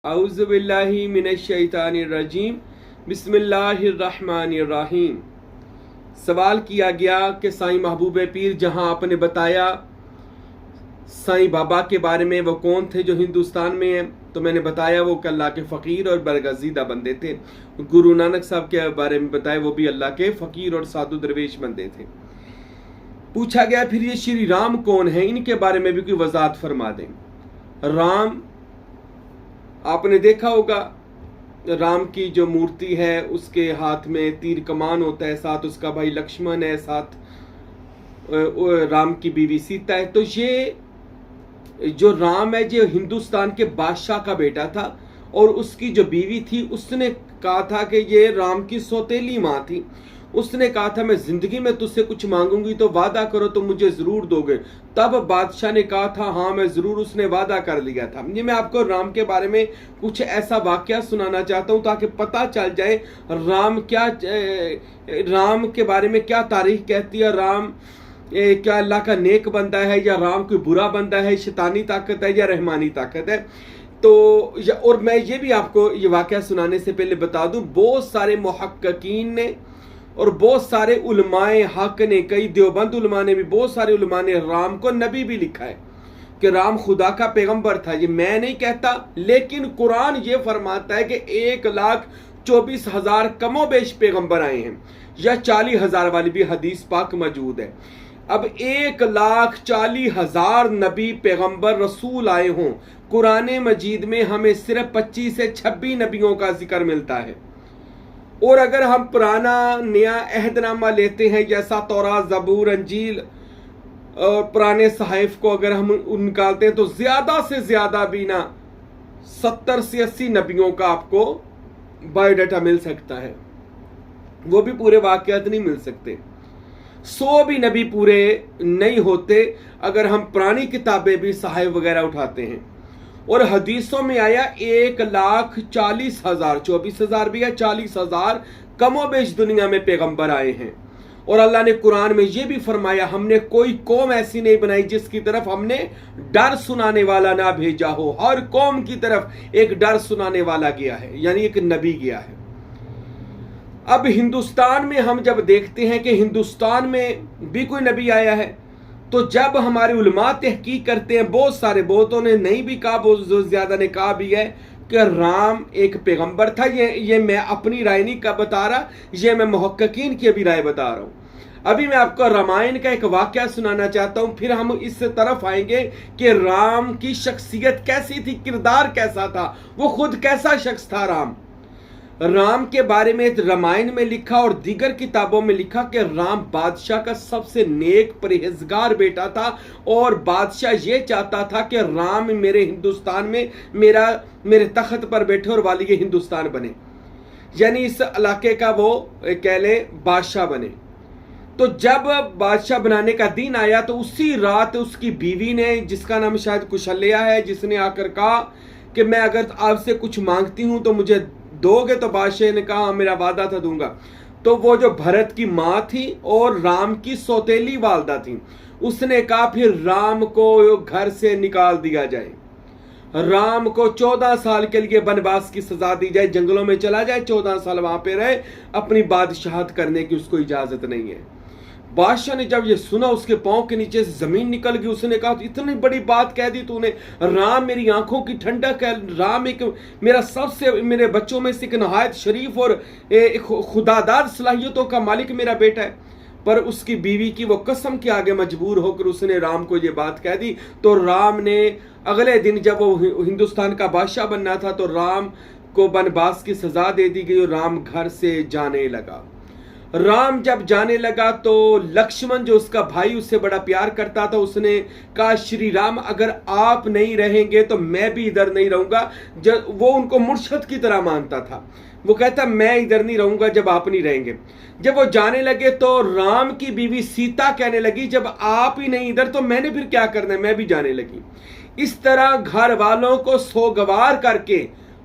औज़ु बिल्लाहि मिनश शैतानिर रजीम बिस्मिल्लाहिर रहमानिर रहीम। सवाल किया गया कि साईं महबूब पीर, जहां आपने बताया साईं बाबा के बारे में, वो कौन थे जो हिंदुस्तान में हैं, तो मैंने बताया वो अल्लाह के फ़कीर और बरगज़ीदा बंदे थे। गुरु नानक साहब के बारे में बताया, वो भी अल्लाह के फ़कीर और साधु दरवेश बंदे थे। पूछा गया फिर ये श्री राम कौन है, इनके बारे में भी कोई वजाहत फरमा दें। राम, आपने देखा होगा राम की जो मूर्ति है उसके हाथ में तीर कमान होता है, साथ उसका भाई लक्ष्मण है, साथ राम की बीवी सीता है। तो ये जो राम है जो हिंदुस्तान के बादशाह का बेटा था, और उसकी जो बीवी थी उसने कहा था कि ये राम की सौतेली माँ थी। उसने कहा था मैं जिंदगी में तुझसे कुछ मांगूंगी तो वादा करो तो मुझे जरूर दोगे। तब बादशाह ने कहा था हाँ मैं जरूर, उसने वादा कर लिया था। ये मैं आपको राम के बारे में कुछ ऐसा वाकया सुनाना चाहता हूँ ताकि पता चल जाए राम के बारे में क्या तारीख कहती है। राम क्या अल्लाह का नेक बंदा है, या राम कोई बुरा बंदा है, शैतानी ताकत है या रहमानी ताकत है। तो और मैं ये भी आपको ये वाकया सुनाने से पहले बता दूं, बहुत सारे मुहक्किकीन ने और बहुत सारे उलमाए हक ने, कई देवबंद उलमा ने भी, बहुत सारे उलमा ने राम को नबी भी लिखा है कि राम खुदा का पैगंबर था। ये मैं नहीं कहता, लेकिन कुरान ये फरमाता है कि 1,24,000 कमोबेश पैगंबर आए हैं, या 40,000 वाली भी हदीस पाक मौजूद है। अब 1,40,000 नबी पैगंबर रसूल आए हों, कुरान मजीद में हमें सिर्फ 25 से 26 नबियों का जिक्र मिलता है। और अगर हम पुराना नया अहदनामा लेते हैं, जैसा तौरात, ज़बूर, अंजील और पुराने सहाइफ को अगर हम निकालते हैं, तो ज्यादा से ज्यादा भी ना 70 से 80 नबियों का आपको बायोडाटा मिल सकता है। वो भी पूरे वाकयात नहीं मिल सकते, 100 भी नबी पूरे नहीं होते अगर हम पुरानी किताबें भी सहाइफ वगैरह उठाते हैं। और हदीसों में आया 1,40,000, 24,000 भी है, 40,000 कमोबेश दुनिया में पैगंबर आए हैं। और अल्लाह ने कुरान में यह भी फरमाया हमने कोई कौम ऐसी नहीं बनाई जिसकी तरफ हमने डर सुनाने वाला ना भेजा हो। हर कौम की तरफ एक डर सुनाने वाला गया है, यानी एक नबी गया है। अब हिंदुस्तान में हम जब देखते हैं कि हिंदुस्तान में भी कोई नबी आया है, तो जब हमारे उलमा तहकीक करते हैं, बहुत सारे, बहुतों ने नहीं भी कहा, बहुत ज्यादा ने कहा भी है कि राम एक पैगंबर था। ये मैं अपनी राय नहीं का बता रहा, ये मैं मुहक्किकीन की भी राय बता रहा हूं। अभी मैं आपको रामायण का एक वाकया सुनाना चाहता हूं, फिर हम इस तरफ आएंगे कि राम की शख्सियत कैसी थी, किरदार कैसा था, वो खुद कैसा शख्स था। राम के बारे में रामायण में लिखा और दीगर किताबों में लिखा कि राम बादशाह का सबसे नेक परहेजगार बेटा था, और बादशाह ये चाहता था कि राम मेरे हिंदुस्तान में मेरे तख्त पर बैठे और वाली हिंदुस्तान बने, यानी इस इलाके का वो कह ले बादशाह बने। तो जब बादशाह बनाने का दिन आया तो उसी रात उसकी बीवी ने, जिसका नाम शायद कुशल्या है, जिसने आकर कहा कि मैं अगर आपसे कुछ मांगती हूं तो मुझे दोगे, तो बादशाह ने कहा मेरा वादा था दूंगा। तो वो जो भरत की माँ थी और राम की सौतेली वालदा थी, उसने कहा फिर राम को घर से निकाल दिया जाए, राम को 14 साल के लिए वनवास की सजा दी जाए, जंगलों में चला जाए, 14 साल वहां पे रहे, अपनी बादशाहत करने की उसको इजाजत नहीं है। बादशाह ने जब ये सुना उसके पांव के नीचे से जमीन निकल गई। उसने कहा इतनी बड़ी बात कह दी तूने, राम मेरी आंखों की ठंडक है, राम एक मेरे बच्चों में से एक नहायत शरीफ और खुदादार सलाहियतों का मालिक मेरा बेटा है। पर उसकी बीवी की वो कसम के आगे मजबूर होकर उसने राम को ये बात कह दी। तो राम ने अगले दिन जब वो हिंदुस्तान का बादशाह बनना था, तो राम को वनवास की सजा दे दी गई और राम घर से जाने लगा। राम जब जाने लगा तो लक्ष्मण जो उसका भाई उससे बड़ा प्यार करता था, उसने कहा श्री राम अगर आप नहीं रहेंगे तो मैं भी इधर नहीं रहूंगा। जब वो उनको मुर्शद की तरह मानता था, वो कहता मैं इधर नहीं रहूंगा जब आप नहीं रहेंगे। जब वो जाने लगे तो राम की बीवी सीता कहने लगी जब आप ही नहीं इधर तो मैंने फिर क्या करना है, मैं भी जाने लगी। इस तरह घर वालों को सोगवार करके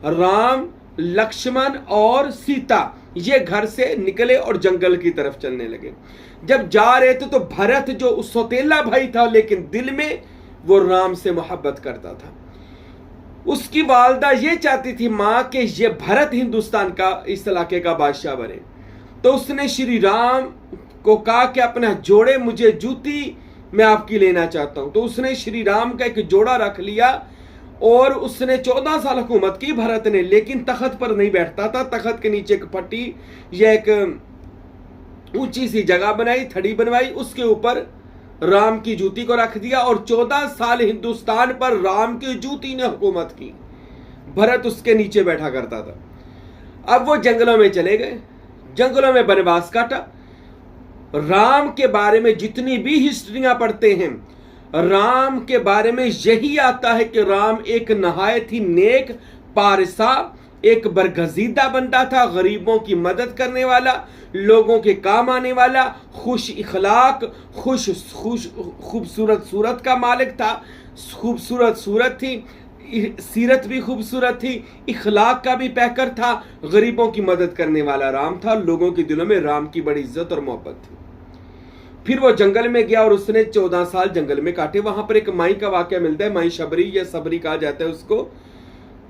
राम, लक्ष्मण और सीता ये घर से निकले और जंगल की तरफ चलने लगे। जब जा रहे थे तो भरत जो उस सौतेला भाई था, लेकिन दिल में वो राम से मोहब्बत करता था, उसकी वालदा ये चाहती थी माँ के ये भरत हिंदुस्तान का इस इलाके का बादशाह बने। तो उसने श्री राम को कहा कि अपना जोड़े, मुझे जूती मैं आपकी लेना चाहता हूं। तो उसने श्री राम का एक जोड़ा रख लिया और उसने 14 साल हुकूमत की भरत ने, लेकिन तख्त पर नहीं बैठता था। तख्त के नीचे एक पट्टी या एक ऊंची सी जगह बनाई, थड़ी बनवाई, उसके ऊपर राम की जूती को रख दिया और 14 साल हिंदुस्तान पर राम की जूती ने हुकूमत की। भरत उसके नीचे बैठा करता था। अब वो जंगलों में चले गए, जंगलों में वनवास काटा। राम के बारे में जितनी भी हिस्ट्रियां पढ़ते हैं, राम के बारे में यही आता है कि राम एक नहायत ही नेक पारसा, एक बरगजीदा बंदा था, गरीबों की मदद करने वाला, लोगों के काम आने वाला, खुश इखलाक, खूबसूरत सूरत का मालिक था। खूबसूरत सूरत थी, सीरत भी खूबसूरत थी, इखलाक का भी पैकर था, गरीबों की मदद करने वाला राम था। लोगों के दिलों में राम की बड़ी इज्जत और मोहब्बत थी। फिर वो जंगल में गया और उसने 14 साल जंगल में काटे। वहां पर एक माई का वाकया मिलता है, माई शबरी या सबरी कहा जाता है उसको,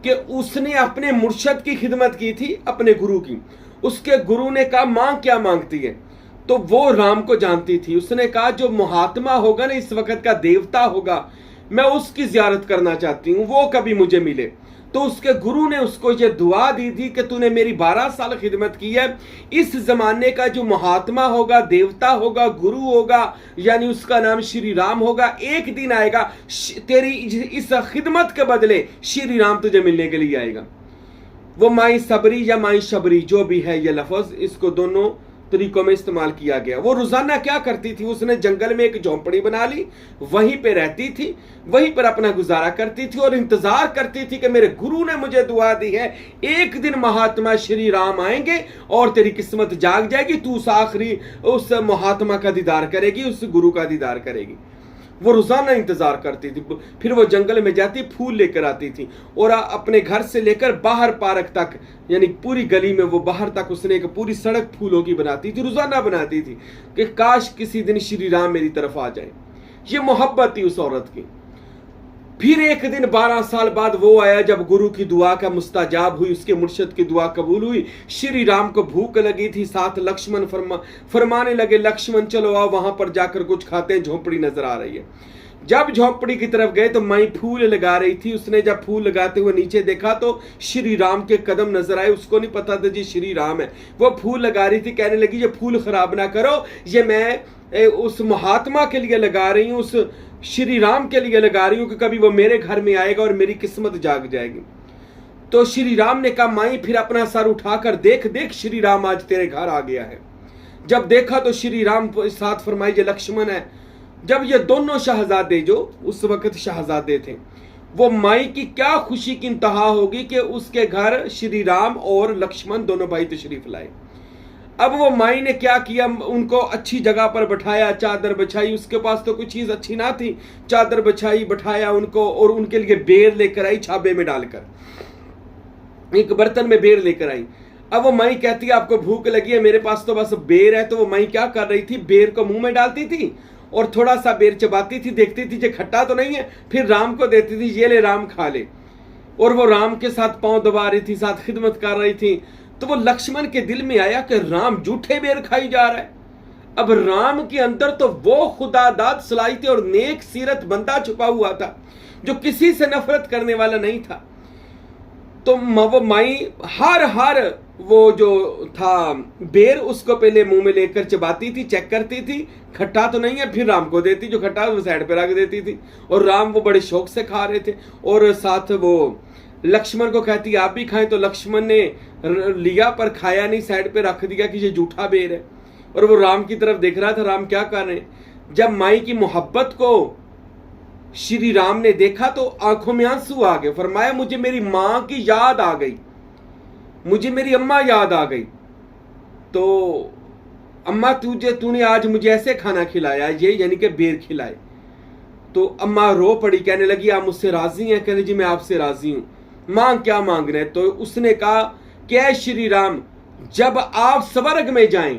कि उसने अपने मुर्शद की खिदमत की थी, अपने गुरु की। उसके गुरु ने कहा मां क्या मांगती है, तो वो राम को जानती थी। उसने कहा जो महात्मा होगा ना, इस वक्त का देवता होगा, मैं उसकी जियारत करना चाहती हूं, वो कभी मुझे मिले। तो उसके गुरु ने उसको ये दुआ दी थी कि तूने मेरी 12 साल खिदमत की है, इस जमाने का जो महात्मा होगा, देवता होगा, गुरु होगा, यानी उसका नाम श्री राम होगा, एक दिन आएगा तेरी इस खिदमत के बदले श्री राम तुझे मिलने के लिए आएगा। वो माई सबरी या माई शबरी जो भी है ये लफ्ज, इसको दोनों तरीकों में इस्तेमाल किया गया। वो रोजाना क्या करती थी, उसने जंगल में एक झोंपड़ी बना ली, वहीं पे रहती थी, वहीं पर अपना गुजारा करती थी और इंतजार करती थी कि मेरे गुरु ने मुझे दुआ दी है, एक दिन महात्मा श्री राम आएंगे और तेरी किस्मत जाग जाएगी, तू उस आखिरी उस महात्मा का दीदार करेगी, उस गुरु का दीदार करेगी। वो रोजाना इंतजार करती थी। फिर वो जंगल में जाती, फूल लेकर आती थी और अपने घर से लेकर बाहर पार्क तक, यानी पूरी गली में वो बाहर तक उसने एक पूरी सड़क फूलों की बनाती थी, रोजाना बनाती थी कि काश किसी दिन श्री राम मेरी तरफ आ जाए। ये मोहब्बत थी उस औरत की। फिर एक दिन 12 साल बाद वो आया जब गुरु की दुआ का मुस्ताजाब हुई, उसके मुर्शद की दुआ कबूल हुई। श्री राम को भूख लगी थी, साथ लक्ष्मण फरमाने लगे लक्ष्मण चलो आओ वहां पर जाकर कुछ खाते हैं, झोंपड़ी नजर आ रही है। जब झोंपड़ी की तरफ गए तो माई फूल लगा रही थी। उसने जब फूल लगाते हुए नीचे देखा तो श्री राम के कदम नजर आए। उसको नहीं पता था जी श्री राम है। वो फूल लगा रही थी, कहने लगी ये फूल खराब ना करो, ये मैं उस महात्मा के लिए लगा रही हूँ, उस श्री राम के लिए लगा रही हूं कि कभी वो मेरे घर में आएगा और मेरी किस्मत जाग जाएगी। तो श्री राम ने कहा माई फिर अपना सर उठाकर देख देख, श्री राम आज तेरे घर आ गया है। जब देखा तो श्री राम साथ फरमाई ये लक्ष्मण है। जब ये दोनों शहजादे, जो उस वक्त शहजादे थे, वो माई की क्या खुशी की इंतहा होगी कि उसके घर श्री राम और लक्ष्मण दोनों भाई तशरीफ लाए। अब वो माई ने क्या किया, उनको अच्छी जगह पर बैठाया, चादर बिछाई। उसके पास तो कोई चीज अच्छी ना थी, चादर बिछाई, बैठाया उनको और उनके लिए बेर लेकर आई, छाबे में डालकर एक बर्तन में बेर लेकर आई। अब वो माई कहती है आपको भूख लगी है, मेरे पास तो बस बेर है। तो वो माई क्या कर रही थी, बेर को मुंह में डालती थी और थोड़ा सा बेर चबाती थी, देखती थी ये खट्टा तो नहीं है, फिर राम को देती थी, ये ले राम खा ले। और वो राम के साथ पांव दबा रही थी, साथ खिदमत कर रही थी। तो वो लक्ष्मण के दिल में आया कि राम जूठे बेर खाई जा रहा है। अब राम के अंदर तो वो खुदादाद सलाहियत और नेक सीरत बंदा छुपा हुआ था जो किसी से नफरत करने वाला नहीं था। तो वो माई हर वो जो था बेर उसको पहले मुंह में लेकर चबाती थी, चेक करती थी खट्टा तो नहीं है, फिर राम को देती, जो खट्टा वो साइड पे रख देती थी। और राम वो बड़े शौक से खा रहे थे और साथ वो लक्ष्मण को कहती आप भी खाएं। तो लक्ष्मण ने लिया पर खाया नहीं, साइड पे रख दिया कि ये जूठा बेर है। और वो राम की तरफ देख रहा था, राम क्या कर रहे हैं। जब माई की मोहब्बत को श्री राम ने देखा तो आंखों में आंसू आ गए। फरमाया मुझे मेरी मां की याद आ गई, मुझे मेरी अम्मा याद आ गई। तो अम्मा तूने आज मुझे ऐसे खाना खिलाया, ये यानी कि बेर खिलाए। तो अम्मा रो पड़ी, कहने लगी आप मुझसे राजी हैं? कहने जी मैं आपसे राजी हूं। मांग क्या मांग रहे? तो उसने कहा कि श्री राम जब आप स्वर्ग में जाएं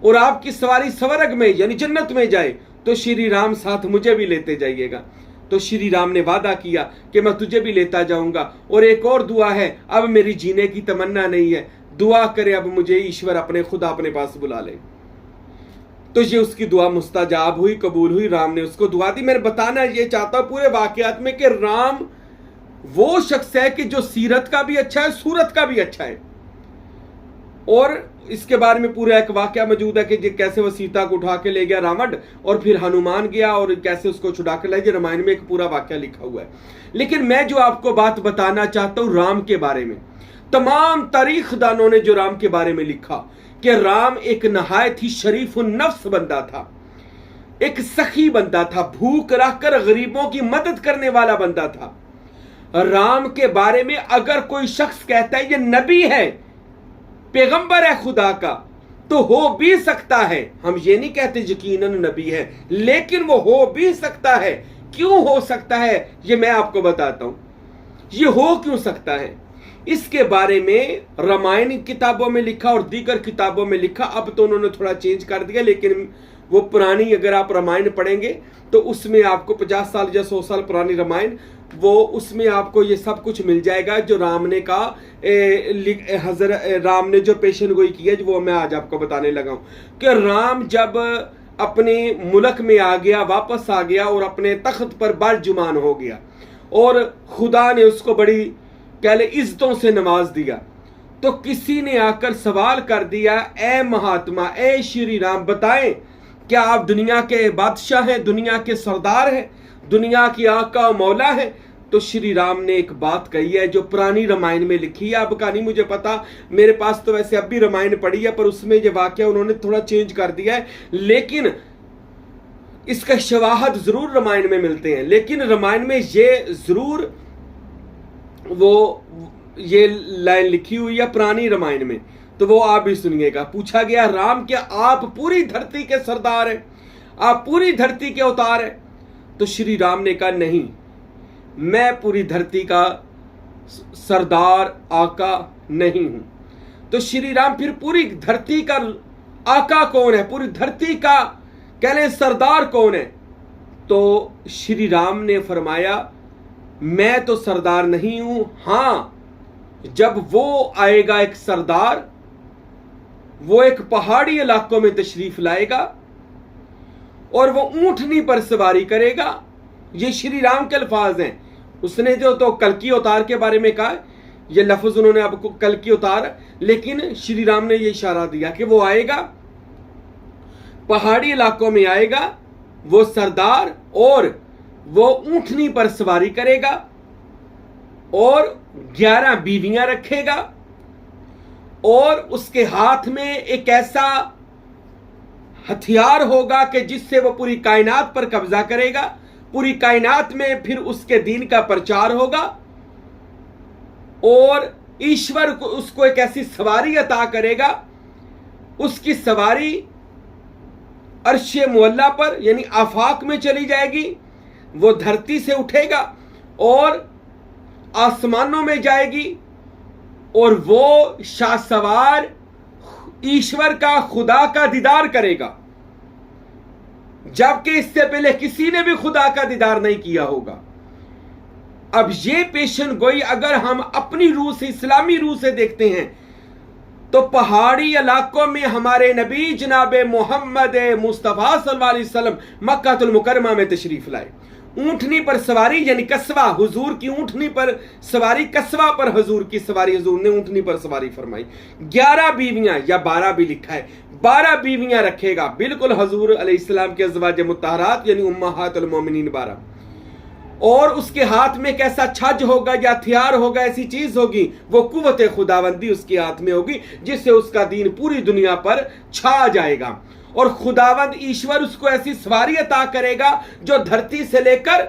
और आपकी सवारी स्वर्ग में यानी जन्नत में जाए तो श्री राम साथ मुझे भी लेते जाइएगा। तो श्री राम ने वादा किया कि मैं तुझे भी लेता जाऊंगा। और एक और दुआ है, अब मेरी जीने की तमन्ना नहीं है, दुआ करे अब मुझे ईश्वर अपने खुदा अपने पास बुला ले। तो ये उसकी दुआ मुस्तजाब हुई, कबूल हुई, राम ने उसको दुआ दी। मैं बताना ये चाहता हूं पूरे वाकयात में कि राम वो शख्स है कि जो सीरत का भी अच्छा है, सूरत का भी अच्छा है। और इसके बारे में पूरा एक वाकया मौजूद है कि कैसे वो सीता को उठा के ले गया रावण, और फिर हनुमान गया और कैसे उसको छुड़ा कर लाया। रामायण में एक पूरा वाकया लिखा हुआ है। लेकिन मैं जो आपको बात बताना चाहता हूं राम के बारे में, तमाम तारीख दानों ने जो राम के बारे में लिखा कि राम एक नहायत ही शरीफ नफ्स बंदा था, एक सखी बंदा था, भूख रखकर गरीबों की मदद करने वाला बंदा था। राम के बारे में अगर कोई शख्स कहता है ये नबी है, पैगंबर है खुदा का, तो हो भी सकता है। हम ये नहीं कहते यकीनन नबी है, लेकिन वो हो भी सकता है। क्यों हो सकता है ये मैं आपको बताता हूं। ये हो क्यों सकता है इसके बारे में रामायण किताबों में लिखा और दीगर किताबों में लिखा। अब तो उन्होंने थोड़ा चेंज कर दिया, लेकिन वो पुरानी अगर आप रामायण पढ़ेंगे तो उसमें आपको 50 साल या 100 साल पुरानी रामायण, वो उसमें आपको ये सब कुछ मिल जाएगा जो राम ने कहा। राम ने जो पेशन गोई की है, वो मैं आज आपको बताने लगा हूं कि राम जब अपने मुल्क में आ गया, वापस आ गया और अपने तख्त पर बरजुमान हो गया और खुदा ने उसको बड़ी कह ले इज्जतों से नवाज दिया, तो किसी ने आकर सवाल कर दिया, ए महात्मा, ए श्री राम, बताएं क्या आप दुनिया के बादशाह हैं, दुनिया के सरदार हैं, दुनिया की आका मौला है? तो श्री राम ने एक बात कही है जो पुरानी रामायण में लिखी है। अब का नहीं मुझे पता, मेरे पास तो वैसे अब भी रामायण पढ़ी है, पर उसमें ये वाकया उन्होंने थोड़ा चेंज कर दिया है, लेकिन इसका शवाहद जरूर रामायण में मिलते हैं। लेकिन रामायण में ये जरूर वो ये लाइन लिखी हुई है पुरानी रामायण में, तो वो आप भी सुनिएगा। पूछा गया, राम क्या आप पूरी धरती के सरदार हैं, आप पूरी धरती के अवतार हैं? तो श्री राम ने कहा, नहीं, मैं पूरी धरती का सरदार आका नहीं हूं। तो श्री राम फिर पूरी धरती का आका कौन है, पूरी धरती का कह लें सरदार कौन है? तो श्री राम ने फरमाया, मैं तो सरदार नहीं हूं, हां जब वो आएगा एक सरदार, वो एक पहाड़ी इलाकों में तशरीफ लाएगा और वो ऊंटनी पर सवारी करेगा। ये श्री राम के अल्फाज हैं। उसने जो तो कल्कि अवतार के बारे में कहा, ये लफ्ज उन्होंने आपको कल्कि अवतार, लेकिन श्री राम ने ये इशारा दिया कि वो आएगा, पहाड़ी इलाकों में आएगा वो सरदार, और वो ऊंटनी पर सवारी करेगा और 11 बीवियां रखेगा, और उसके हाथ में एक ऐसा हथियार होगा कि जिससे वो पूरी कायनात पर कब्जा करेगा, पूरी कायनात में फिर उसके दीन का प्रचार होगा, और ईश्वर को उसको एक ऐसी सवारी अता करेगा, उसकी सवारी अर्शे मुअल्ला पर यानी आफाक में चली जाएगी, वो धरती से उठेगा और आसमानों में जाएगी, और वो शाहसवार ईश्वर का, खुदा का दीदार करेगा, जबकि इससे पहले किसी ने भी खुदा का दीदार नहीं किया होगा। अब ये पेशन गोई अगर हम अपनी रूह से, इस्लामी रूह से देखते हैं, तो पहाड़ी इलाकों में हमारे नबी जनाब मोहम्मद मुस्तफ़ा सल्लल्लाहु अलैहि वसल्लम मक्कातुल मुकर्रमा में तशरीफ लाए। ऊंटनी पर सवारी यानी कस्वा, हुजूर की ऊंटनी पर सवारी, कस्वा पर हुजूर की सवारी, हुजूर ने ऊंटनी पर सवारी फरमाई। 11 बीवियां या 12 भी लिखा है, 12 बीवियां रखेगा, बिल्कुल हुजूर अलैहिस्सलाम के अज़वाज मुत्तहरात यानी उम्महातुल मोमिनीन 12। और उसके हाथ में कैसा छज होगा या हथियार होगा, ऐसी चीज होगी, वो कुव्वत खुदावंदी उसके हाथ में होगी, जिससे उसका दीन पूरी दुनिया पर छा जाएगा। और खुदावंद ईश्वर उसको ऐसी सवारी अता करेगा जो धरती से लेकर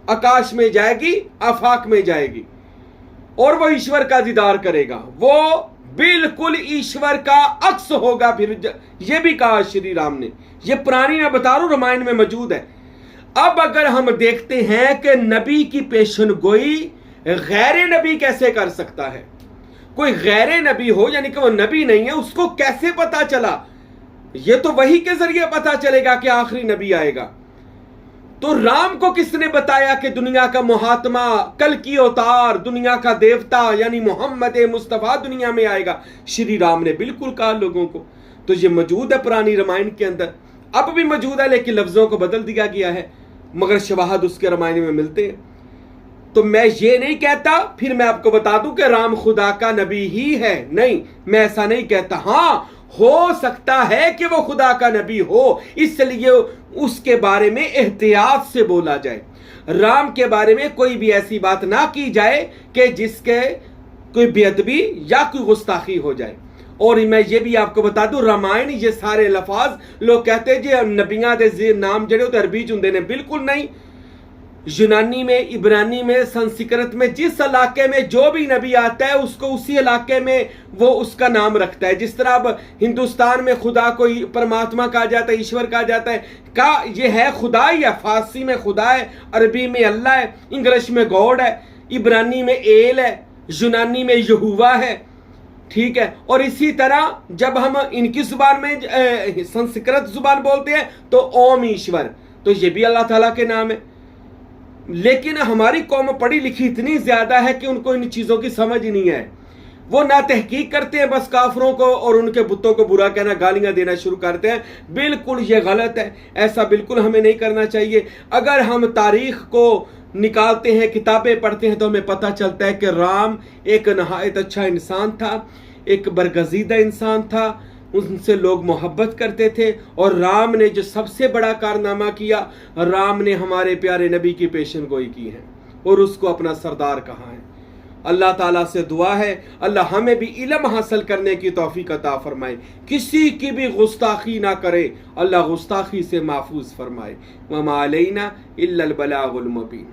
आकाश में जाएगी, आफाक में जाएगी, और वो ईश्वर का दीदार करेगा। वो बिल्कुल ईश्वर का अक्स होगा। फिर ये भी कहा श्री राम ने, ये पुरानी मैं बता रहा हूं रामायण में मौजूद है। अब अगर हम देखते हैं कि नबी की पेशन गोई गैर नबी कैसे कर सकता है, कोई गैर नबी हो यानी कि वो नबी नहीं है, उसको कैसे पता चला? ये तो वही के जरिए पता चलेगा कि आखिरी नबी आएगा। तो राम को किसने बताया कि दुनिया का महात्मा, कल की अवतार, दुनिया का देवता यानी मोहम्मद मुस्तफ़ा दुनिया में आएगा? श्री राम ने बिल्कुल कहा लोगों को। तो ये मौजूद है पुरानी रामायण के अंदर, अब भी मौजूद है, लेकिन लफ्जों को बदल दिया गया है, मगर शवाहद उसके रामायण में मिलते हैं। तो मैं ये नहीं कहता, फिर मैं आपको बता दूं कि राम खुदा का नबी ही है, नहीं, मैं ऐसा नहीं कहता। हाँ, हो सकता है कि वो खुदा का नबी हो, इसलिए उसके बारे में एहतियात से बोला जाए। राम के बारे में कोई भी ऐसी बात ना की जाए कि जिसके कोई बेअदबी या कोई गुस्ताखी हो जाए। और मैं ये भी आपको बता दूं, रामायण ये सारे लफाज लोग कहते हैं जी नबियां दे नाम जड़े तो अरबी च हुंदे ने, बिल्कुल नहीं। यूनानी में, इब्रानी में, संस्कृत में, जिस इलाके में जो भी नबी आता है उसको उसी इलाके में वो उसका नाम रखता है। जिस तरह अब हिंदुस्तान में खुदा को परमात्मा कहा जाता है, ईश्वर कहा जाता है, का ये है खुदा या फारसी में खुदा है, अरबी में अल्लाह है, इंग्लिश में गॉड है, इब्रानी में एल है, यूनानी में यहोवा है, ठीक है। और इसी तरह जब हम इनकी जुबान में संस्कृत जुबान बोलते हैं तो ओम ईश्वर, तो ये भी अल्लाह ताला के नाम है। लेकिन हमारी कौम पढ़ी लिखी इतनी ज्यादा है कि उनको इन चीजों की समझ ही नहीं है। वो ना तहकीक करते हैं, बस काफरों को और उनके बुतों को बुरा कहना, गालियां देना शुरू करते हैं। बिल्कुल ये गलत है, ऐसा बिल्कुल हमें नहीं करना चाहिए। अगर हम तारीख को निकालते हैं, किताबें पढ़ते हैं, तो हमें पता चलता है कि राम एक नहायत अच्छा इंसान था, एक बरगजीदा इंसान था, उनसे लोग मोहब्बत करते थे। और राम ने जो सबसे बड़ा कारनामा किया, राम ने हमारे प्यारे नबी की पेशन गोई की है और उसको अपना सरदार कहा है। अल्लाह ताला से दुआ है अल्लाह हमें भी इल्म हासिल करने की तौफीक अता फरमाए, किसी की भी गुस्ताखी ना करे, अल्लाह गुस्ताखी से महफूज फरमाए। वमा अलैना इल्लल बलागुल मुबीन।